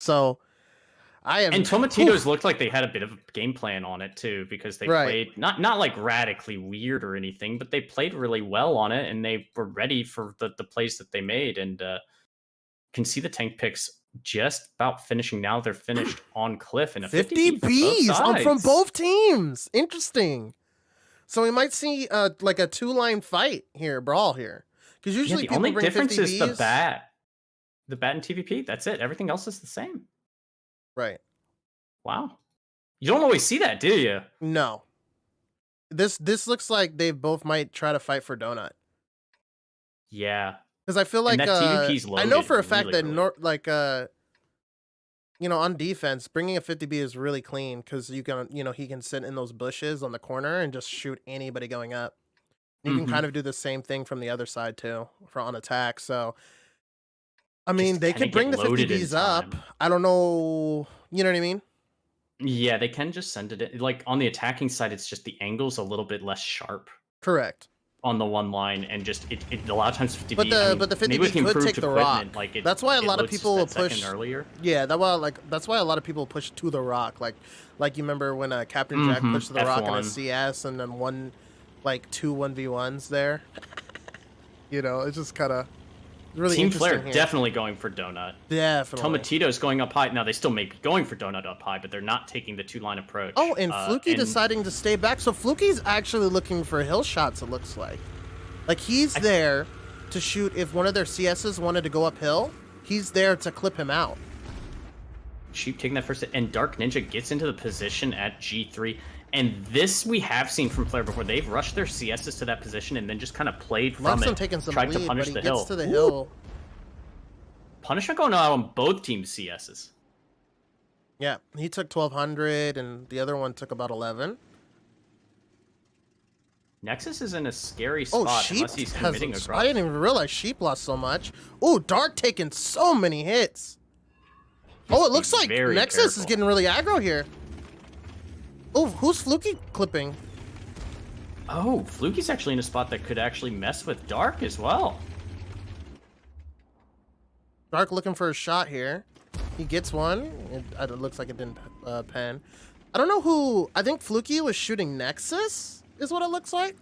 So I am. And Tomatitos looked like they had a bit of a game plan on it too, because they played not like radically weird or anything, but they played really well on it, and they were ready for the plays that they made. And can see the tank picks just about finishing now. They're finished on Cliff in a 50 Bs from both teams. Interesting. So we might see like a 2-line fight here, brawl here, because usually the people only bring difference 50 is Bs. the bat and TVP. That's it. Everything else is the same. Right. Wow. You don't always see that, do you? No. This looks like they both might try to fight for Donut. Yeah. Because I feel like TVP's I know for a fact really, that on defense, bringing a 50B is really clean because he can sit in those bushes on the corner and just shoot anybody going up. You can kind of do the same thing from the other side too, on attack. So, I mean, they could bring the 50Bs up. I don't know. You know what I mean? Yeah, they can just send it in. Like on the attacking side, it's just the angle's a little bit less sharp. Correct. On the one line, and just it a lot of times 50B. But the 50B could take the rock. Like that's why a lot of people will push earlier. Yeah, that's why a lot of people push to the rock. Like you remember when Captain Jack pushed to the rock in a CS and then won like 2 1v1s there. It's just kind of really Team interesting. Flare here. Definitely going for Donut. Definitely. Tomatitos going up high. Now they still may be going for Donut up high, but they're not taking the 2-line approach. Oh, and Fluky deciding to stay back. So Fluky's actually looking for hill shots, it looks like. Like he's there to shoot if one of their CSs wanted to go uphill. He's there to clip him out. Sheep taking that first hit, and Dark Ninja gets into the position at G3. And this we have seen from Flare before. They've rushed their CSs to that position and then just kind of played from it. Taking some tried lead, to punish but he the gets hill. To the hill. Punishment going out on both teams' CSs. Yeah, he took 1,200 and the other one took about 11. Nexus is in a scary spot unless he's committing a cross. I didn't even realize Sheep lost so much. Oh, Dark taking so many hits. Oh, it looks like Nexus is getting really aggro here. Oh, who's Fluky clipping? Oh, Fluky's actually in a spot that could actually mess with Dark as well. Dark looking for a shot here. He gets one. It looks like it didn't pen. I don't know who. I think Fluky was shooting Nexus, is what it looks like.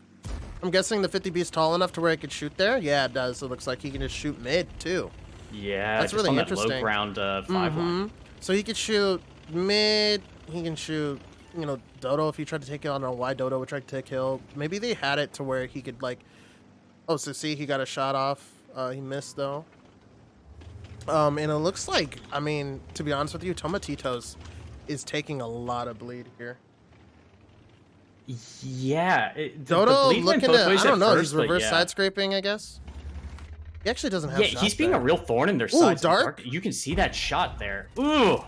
I'm guessing the 50B is tall enough to where he could shoot there. Yeah, it does. It looks like he can just shoot mid, too. Yeah, that's really interesting. That low ground 5-line. So he could shoot mid. He can shoot, Dodo if he tried to take it. I don't know why Dodo would try to take hill. Maybe they had it to where he could, Oh, so see, he got a shot off. He missed, though. And it looks like, to be honest with you, Tomatitos is taking a lot of bleed here. Yeah. Dodo looking at, I don't know, he's reverse side scraping, I guess. He actually doesn't have shots he's being a real thorn in their side. Dark. You can see that shot there. Ooh.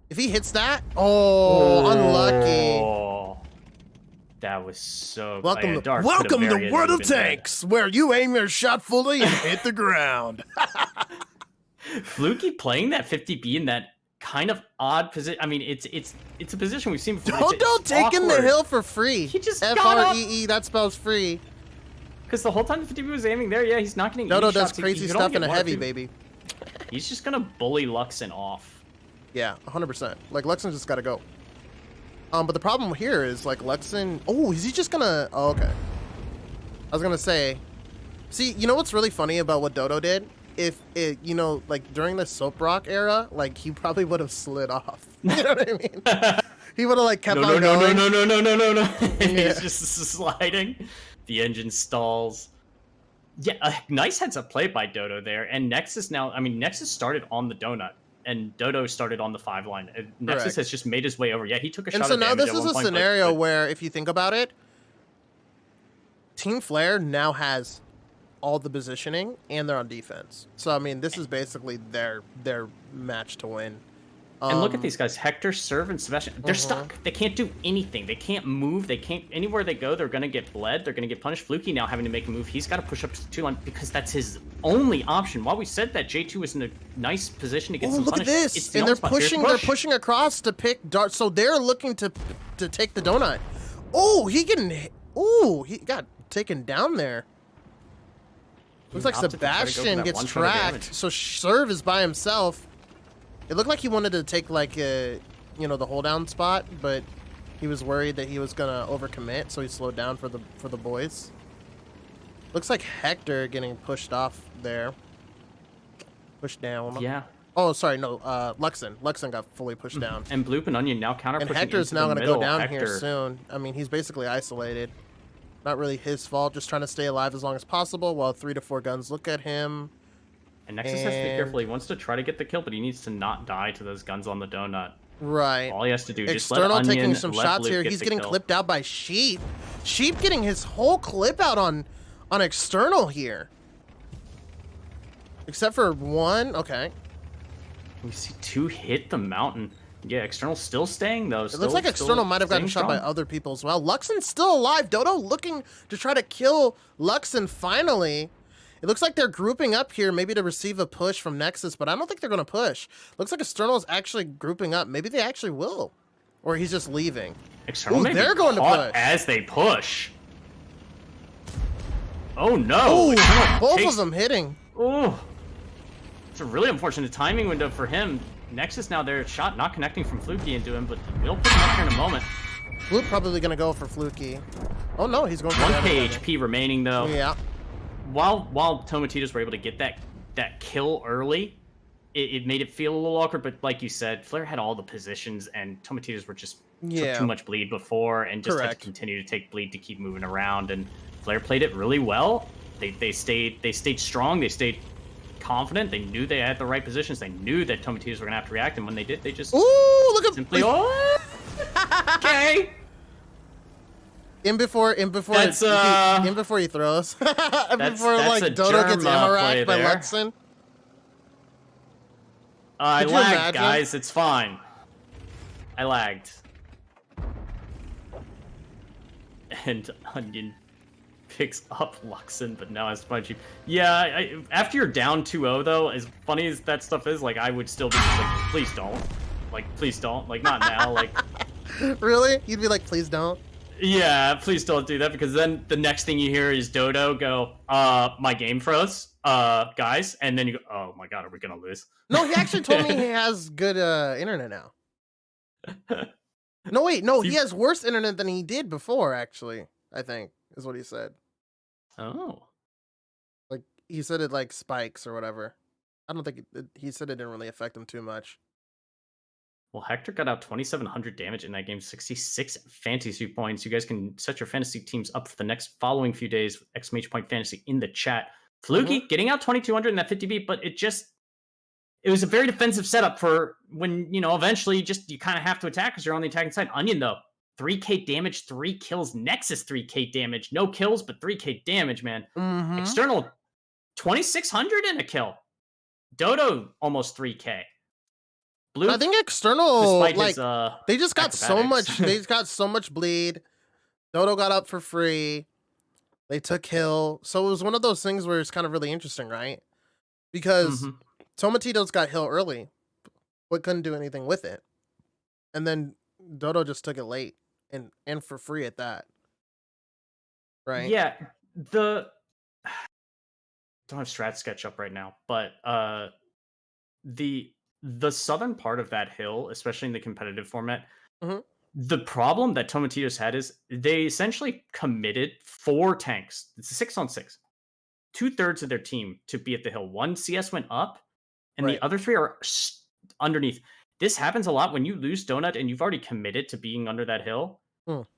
If he hits that, unlucky. That was so welcome Dark welcome to World of Tanks, where you aim your shot fully and hit the ground. Fluky playing that 50B in that kind of odd position. It's a position we've seen before. Dodo taking the hill for free. He just FREE, that spells free. Because the whole time the 50B was aiming there, he's not getting Dodo any does shots. crazy stuff in a heavy, baby. He's just gonna bully Luxon off. Yeah, 100%. Luxon just gotta go. But the problem here is Luxon. Oh, is he just gonna? Oh, okay. I was gonna say. See, you know what's really funny about what Dodo did? If it, during the Soap Rock era, he probably would have slid off. You know what I mean? He would have kept on going. No. He's just sliding. The engine stalls. Yeah, nice heads up play by Dodo there. And Nexus now, Nexus started on the donut, and Dodo started on the 5-line. Nexus has just made his way over. Yeah, he took a shot. And so now this is a scenario where, if you think about it, Team Flare now has all the positioning and they're on defense. So this is basically their match to win. And look at these guys, Hector, Serve, and Sebastian. They're stuck. They can't do anything. They can't move. They can't, anywhere they go, they're going to get bled. They're going to get punished. Fluky now having to make a move. He's got to push up to the 2-line because that's his only option. While we said that J2 was in a nice position to get some look punishment. Look at this. And they're pushing across to pick Dart. So they're looking to take the donut. Oh, he got taken down there. Looks like Sebastian gets tracked. So Serve is by himself. It looked like he wanted to take like the hold down spot, but he was worried that he was gonna overcommit, so he slowed down for the boys. Looks like Hector getting pushed off there. Pushed down. Yeah. Oh, sorry, no, Luxon. Luxon got fully pushed down. And Bloop and Onion now counter pushing. And Hector's now gonna go down Hector. here soon. I mean, he's basically isolated. Not really his fault, just trying to stay alive as long as possible while 3 to 4 guns look at him. And Nexus has to be careful. He wants to try to get the kill, but he needs to not die to those guns on the donut. Right. All he has to do is just External let Onion, taking some let shots Bloop here. get He's the getting kill. clipped out by Sheep. Sheep getting his whole clip out on External here. Except for one. Okay. We see 2 hit the mountain. Yeah, External still staying though. It looks like External might have gotten shot by other people as well. Luxon's still alive. Dodo looking to try to kill Luxon finally. It looks like they're grouping up here, maybe to receive a push from Nexus, but I don't think they're going to push. Looks like External is actually grouping up. Maybe they actually will. Or he's just leaving. External Ooh, they're going to push. As they push. Oh no! Ooh, both of them hitting. Oh. It's a really unfortunate timing window for him. Nexus now there, shot not connecting from Fluky into him, but we'll put him up here in a moment. Blue probably going to go for Fluky. Oh no, he's going for 1k HP remaining though. Yeah. While Tomatitos were able to get that kill early, it made it feel a little awkward, but like you said, Flare had all the positions and Tomatitos were just took too much bleed before and just had to continue to take bleed to keep moving around, and Flare played it really well. They stayed strong, they stayed confident, they knew they had the right positions, they knew that Tomatitos were gonna have to react, and when they did, they just look at simply okay. In before he throws. Before like Dodo gets ammo racked by Luxon. I lagged, guys. It's fine. I lagged. And Onion picks up Luxon, but now has Spongy. Yeah, after you're down 2-0, though, as funny as that stuff is, like, I would still be just like, please don't. Like, please don't. Like, not now. Like, really? You'd be like, please don't? Yeah, please don't do that, because then the next thing you hear is Dodo go, my game froze, guys, and then you go, oh my god, are we gonna lose? No, he actually told me he has good internet now. No, wait, no, he has worse internet than he did before, actually, I think, is what he said. Oh. Like, he said it, like, spikes or whatever. I don't think, he said it didn't really affect him too much. Well, Hector got out 2,700 damage in that game, 66 fantasy points. You guys can set your fantasy teams up for the next following few days with exclamation point fantasy in the chat. Fluky getting out 2,200 in that 50 beat, but it was a very defensive setup for when, eventually you kind of have to attack because you're on the attacking side. Onion, though, 3k damage, 3 kills. Nexus, 3k damage. No kills, but 3k damage, man. External, 2,600 and a kill. Dodo, almost 3k. I think External, like, his, they just got so much, bleed. Dodo got up for free. They took Hill. So it was one of those things where it's kind of really interesting, right? Because Tomatitos got Hill early, but couldn't do anything with it. And then Dodo just took it late and for free at that. Right? Yeah. Don't have Strat Sketch up right now, but the southern part of that hill, especially in the competitive format, the problem that Tomatitos had is they essentially committed 4 tanks. It's a 6-on-6. 2/3 of their team to be at the hill. 1 CS went up, and the other 3 are underneath. This happens a lot when you lose Donut and you've already committed to being under that hill.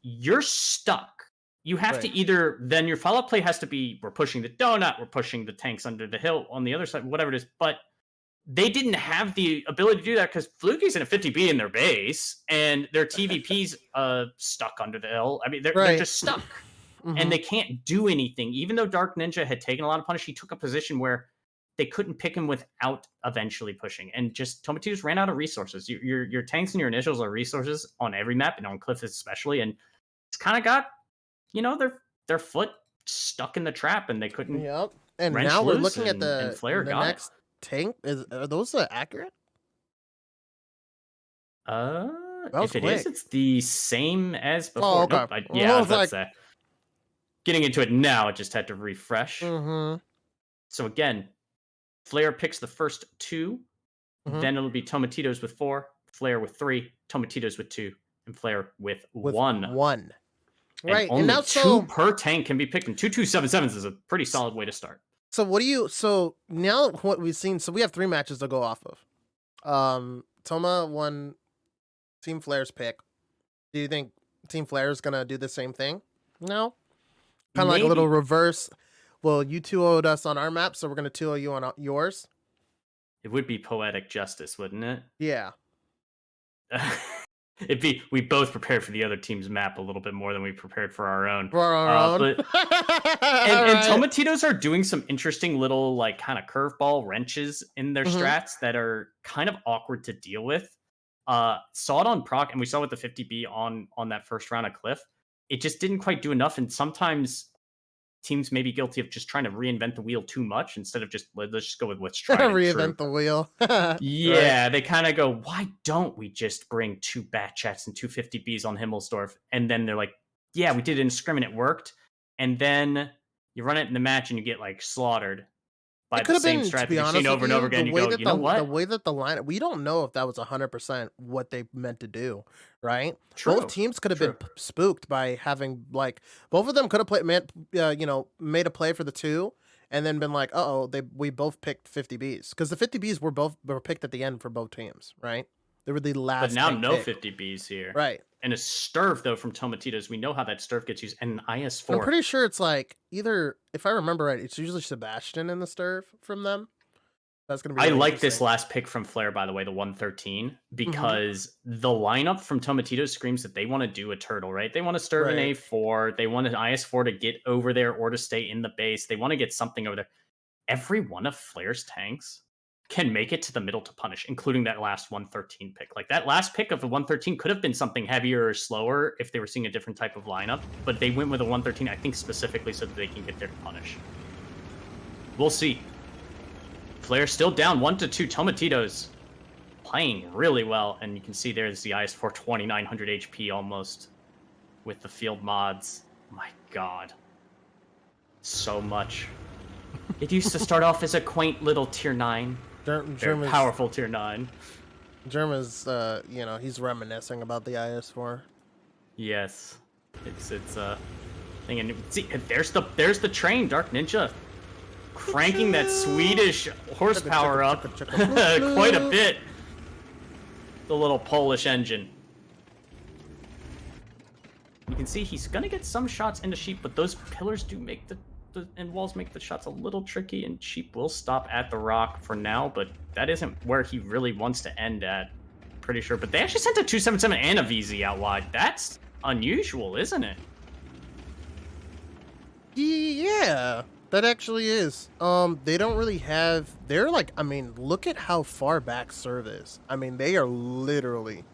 You're stuck. You have to either, then your follow-up play has to be, we're pushing the Donut, we're pushing the tanks under the hill on the other side, whatever it is, but they didn't have the ability to do that because Fluky's in a 50B in their base, and their TVP's stuck under the hill. I mean, they're just stuck, and they can't do anything. Even though Dark Ninja had taken a lot of punish, he took a position where they couldn't pick him without eventually pushing. And just Tomatitos ran out of resources. Your tanks and your initials are resources on every map, and on Cliff especially, and it's kind of got, their foot stuck in the trap, and they couldn't. Yep. And now we're looking at the next tank. Are those accurate? If it is, it's the same as before. Oh, okay. Nope, I was about to say. Getting into it now, it just had to refresh. So again, Flare picks the first 2. Then it'll be Tomatitos with 4, Flare with 3, Tomatitos with 2, and Flare with 1. And Right, only and now 2 per tank can be picked, and 2-2-7-7s is a pretty solid way to start. So so now what we've seen, so we have 3 matches to go off of. Toma won Team Flare's pick. Do you think Team Flare is gonna do the same thing? No? Kind of like a little reverse. Well, you 2-0'd us on our map, so we're gonna 2-0 you on yours. It would be poetic justice, wouldn't it? Yeah. It'd be we both prepared for the other team's map a little bit more than we prepared for our own. For our own. But, and Tomatitos are doing some interesting little like kind of curveball wrenches in their strats that are kind of awkward to deal with. Saw it on proc, and we saw with the 50B on that first round of Cliff. It just didn't quite do enough, and sometimes teams may be guilty of just trying to reinvent the wheel too much instead of just let's just go with what's tried and reinvent true. the wheel. Yeah, they kind of go, why don't we just bring 2 bat chats and 2 50Bs on Himmelsdorf? And then they're like, yeah, we did it in Scrim and it worked. And then you run it in the match and you get like slaughtered by the same strat that you've seen over and over again. You go, you know what? The way that the lineup, we don't know if that was 100% what they meant to do, right? True. Both teams could have been spooked by having like both of them could have played, made a play for the 2, and then been like, we both picked 50Bs because the 50Bs were picked at the end for both teams, right? They were the last. But now no 50Bs here, right? And a Sturf though from Tomatitos, we know how that Sturf gets used, and an IS4. I'm pretty sure it's like either, if I remember right, it's usually Sebastian in the Sturf from them. That's gonna be. Really I like this last pick from Flare, by the way, the 113, because the lineup from Tomatitos screams that they want to do a turtle, right? They want to Sturf an A4, they want an IS4 to get over there or to stay in the base. They want to get something over there. Every one of Flare's tanks can make it to the middle to punish, including that last 113 pick. Like that last pick of the 113 could have been something heavier or slower if they were seeing a different type of lineup, but they went with a 113, I think specifically so that they can get there to punish. We'll see. Flare still down 1-2. Tomatitos playing really well, and you can see there's the IS4 2900 HP almost with the field mods. My God. So much. It used to start off as a quaint little tier 9. Very powerful tier 9. Germa's, he's reminiscing about the IS4. Yes, it's thing, and see, there's the train, Dark Ninja, cranking that Swedish horsepower up quite a bit. The little Polish engine. You can see he's gonna get some shots into Sheep, but those pillars do make and walls make the shots a little tricky, and Sheep will stop at the rock for now, but that isn't where he really wants to end at, pretty sure. But they actually sent a 277 and a VZ out wide. That's unusual, isn't it? Yeah, that actually is. They don't really have, they're like, I mean, look at how far back Serve is. I mean, they are literally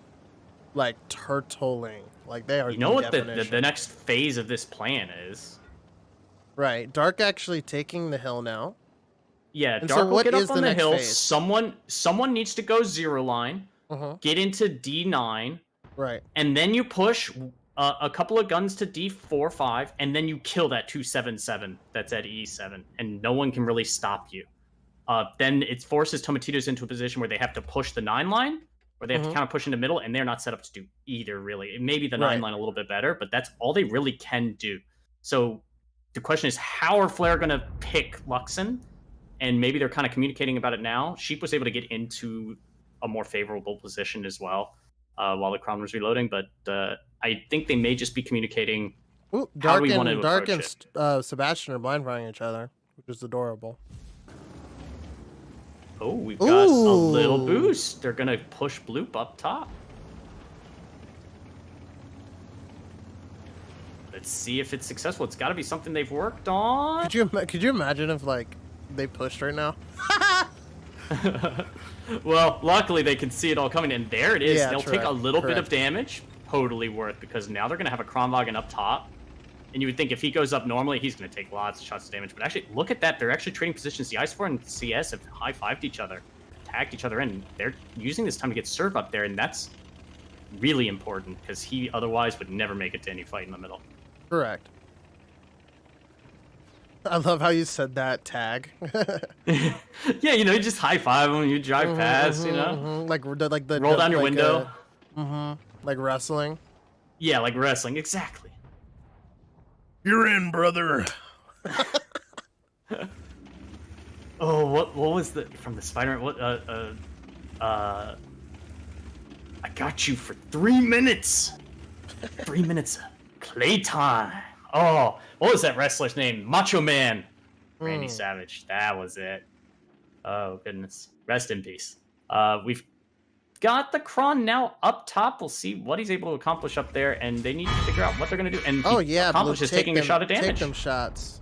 like turtling. Like they are. You know what the next phase of this plan is? Right, Dark actually taking the hill now. Yeah, and Dark will get up on the hill. Phase? Someone needs to go 0 line, get into D9, right, and then you push a couple of guns to D4, 5, and then you kill that 277 that's at E7, and no one can really stop you. Then it forces Tomatitos into a position where they have to push the 9 line, where they have to counter push into middle, and they're not set up to do either, really. Maybe the 9 line a little bit better, but that's all they really can do. So the question is, how are Flare going to pick Luxon? And maybe they're kind of communicating about it now. Sheep was able to get into a more favorable position as well while the Crown was reloading, but I think they may just be communicating how we want to approach it. Dark and Sebastian are blind firing each other, which is adorable. Oh, we've got a little boost. They're going to push Bloop up top. Let's see if it's successful. It's got to be something they've worked on. Could you imagine if like they pushed right now? Well, luckily they can see it all coming, and there it is. Yeah, they'll take a little bit of damage. Totally worth, because now they're going to have a Kronwagen up top. And you would think if he goes up normally, he's going to take lots of shots of damage. But actually, look at that. They're actually trading positions. The IS4 and CS have high-fived each other, tagged each other in. They're using this time to get Serve up there, and that's really important, because he otherwise would never make it to any fight in the middle. Correct. I love how you said that tag. Yeah, you know, you just high five them, you drive past, you know, like the roll down your window. Like wrestling. Yeah, like wrestling, exactly. You're in, brother. Oh, what was the from the Spider-Man? What I got you for 3 minutes. 3 minutes playtime. Oh, what was that wrestler's name? Macho Man. Randy Savage. That was it. Oh goodness. Rest in peace. We've got the Kron now up top. We'll see what he's able to accomplish up there, and they need to figure out what they're going to do. And accomplishes taking a shot at damage. Take them shots.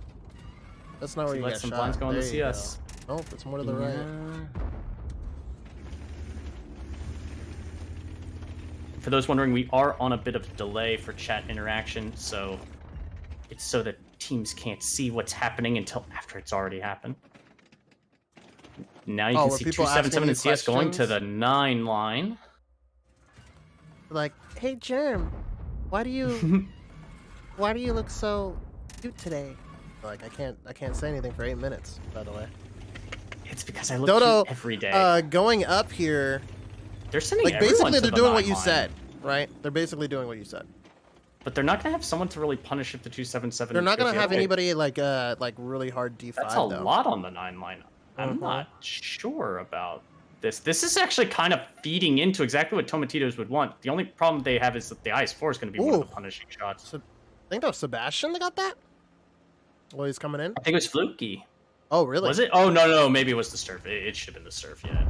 That's not where you get some shot. blinds go on the CS. Nope, it's more to the right. For those wondering, we are on a bit of a delay for chat interaction, so it's so that teams can't see what's happening until after it's already happened. Now you can see 277 and CS going to the 9 line. Like, hey Germ, why do you look so cute today? Like I can't say anything for 8 minutes, by the way. It's because I look cute every day. Going up here, they're sending like basically they're doing what you said, right? They're basically doing what you said. But they're not gonna have someone to really punish if the 277. They're not gonna have anybody like really hard D5. That's a lot on the 9 line. I'm not sure about this. This is actually kind of feeding into exactly what Tomatitos would want. The only problem they have is that the IS-4 is going to be one of the punishing shots. I think that was Sebastian that got that. Well, he's coming in. I think it was Fluky. Oh, really? Was it? Oh, no. Maybe it was the Surf. It should have been the Surf, yeah.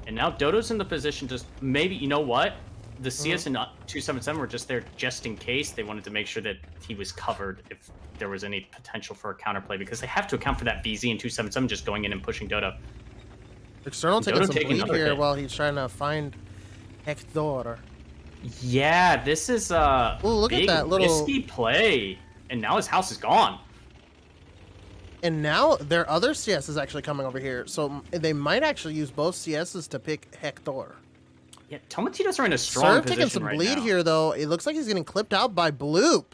And now Dodo's in the position to maybe, you know what? The CS and 277 were just there just in case. They wanted to make sure that he was covered if there was any potential for a counterplay, because they have to account for that VZ and 277 just going in and pushing Dodo. External taking some bleed here while he's trying to find Hector. Yeah, this is a look big, at that little risky play. And now his house is gone. And now their other CS is actually coming over here. So they might actually use both CSs to pick Hector. Yeah, Tomatitos are in a strong position taking some bleed here, though. It looks like he's getting clipped out by Bloop.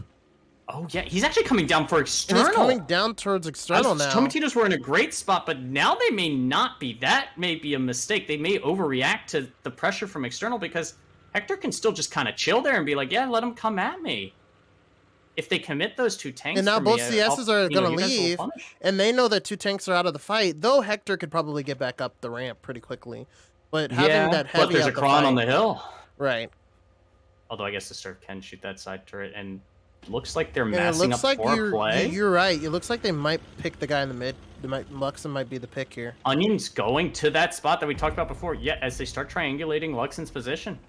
Oh, yeah. He's actually coming down for external. And he's coming down towards external now. Tomatitos were in a great spot, but now they may not be. That may be a mistake. They may overreact to the pressure from external, because Hector can still just kind of chill there and be like, yeah, let him come at me. If they commit those 2 tanks, and now both CSs are going to leave, and they know that 2 tanks are out of the fight, though Hector could probably get back up the ramp pretty quickly. But having that heavy, there's a Kron on the hill, right? Although I guess the Surf can shoot that side turret, and looks like they're massing up for play. You're right. It looks like they might pick the guy in the mid. Luxon might be the pick here. Onion's going to that spot that we talked about before. Yeah, as they start triangulating Luxon's position.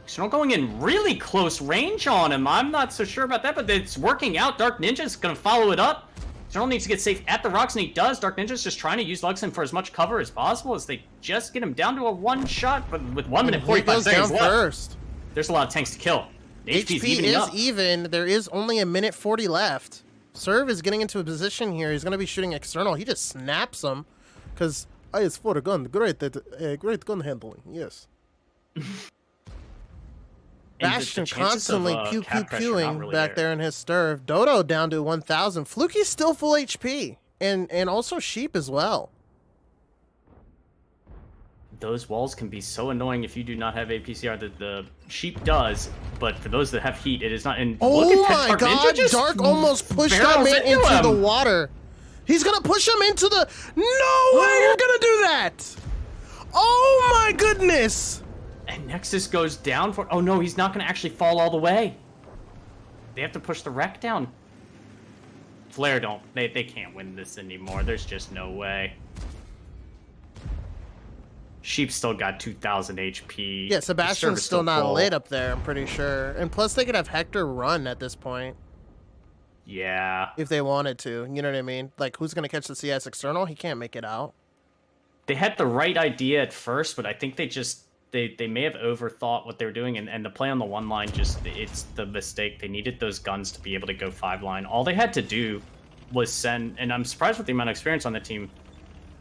External going in really close range on him. I'm not so sure about that, but it's working out. Dark Ninja's going to follow it up. External needs to get safe at the rocks, and he does. Dark Ninja's just trying to use Luxon for as much cover as possible as they just get him down to a 1 shot, but with 1 minute 45 seconds left. First. There's a lot of tanks to kill. HP is even. There is only 1:40 left. Serve is getting into a position here. He's going to be shooting external. He just snaps him because IS-4 gun. Great gun handling. Yes. Bastion constantly pew-pew-pewing back there in his stirve. Dodo down to 1,000. Fluky's still full HP. And also Sheep as well. Those walls can be so annoying if you do not have APCR. That the Sheep does, but for those that have heat, it is not. And oh my god, Dark almost pushed that man into the water. He's gonna push him into the... No way you're gonna do that! Oh my goodness! And Nexus goes down for... Oh no, he's not going to actually fall all the way. They have to push the wreck down. Flare don't... They can't win this anymore. There's just no way. Sheep still got 2,000 HP. Yeah, Sebastian's still not lit up there, I'm pretty sure. And plus they could have Hector run at this point. Yeah. If they wanted to. You know what I mean? Like, who's going to catch the CS external? He can't make it out. They had the right idea at first, but I think they just... They may have overthought what they were doing, and the play on the 1 line just, it's the mistake. They needed those guns to be able to go 5 line. All they had to do was send, and I'm surprised with the amount of experience on the team,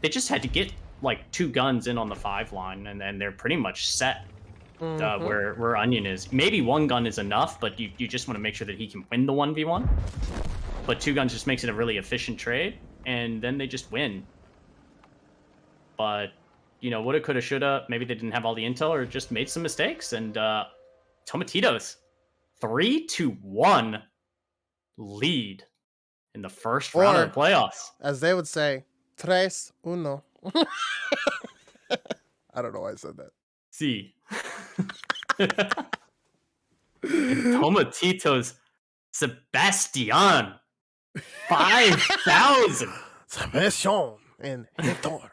they just had to get like 2 guns in on the 5 line, and then they're pretty much set. where Onion is. Maybe one gun is enough, but you just want to make sure that he can win the 1v1. But two guns just makes it a really efficient trade, and then they just win. But, you know, woulda, coulda, shoulda. Maybe they didn't have all the intel or just made some mistakes. And Tomatitos, 3-1 lead in the first round of the playoffs. As they would say, 3-1. I don't know why I said that. See. Tomatitos, Sebastian, 5,000. Sebastian and Hector.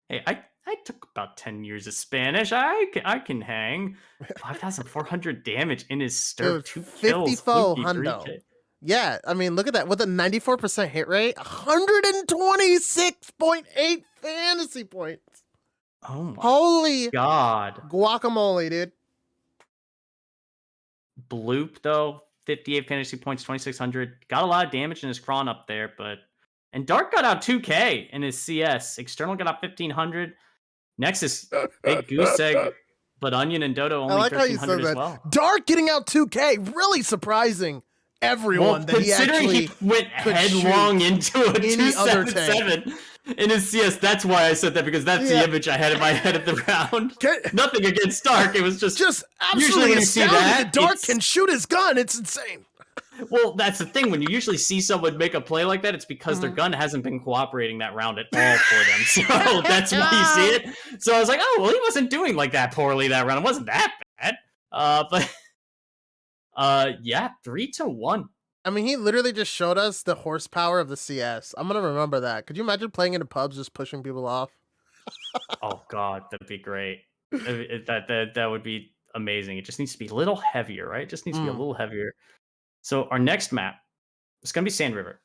Hey, I took about 10 years of Spanish. I can hang. 5,400 damage in his stirp. 2 kills. 54 hundo. Yeah, I mean, look at that. With a 94% hit rate, 126.8 fantasy points. Oh my Holy God. Guacamole, dude. Bloop, though, 58 fantasy points, 2,600. Got a lot of damage in his cron up there, but... And Dark got out 2K in his CS. External got out 1,500. Nexus, big goose egg, but Onion and Dodo only 1,300 as well. Dark getting out 2K, really surprising everyone that he actually went headlong into a 277 in his CS. That's why I said that, because that's the image I had in my head at the round. Nothing against Dark. It was just absolutely astounding that Dark can shoot his gun. It's insane. Well, that's the thing. When you usually see someone make a play like that, it's because their gun hasn't been cooperating that round at all for them. So that's why you see it. So I was like, oh, well, he wasn't doing like that poorly that round. It wasn't that bad. Yeah, 3-1. I mean, he literally just showed us the horsepower of the CS. I'm going to remember that. Could you imagine playing in a pub just pushing people off? Oh, God, that'd be great. That would be amazing. It just needs to be a little heavier, right? It just needs to be a little heavier. So our next map is going to be Sand River.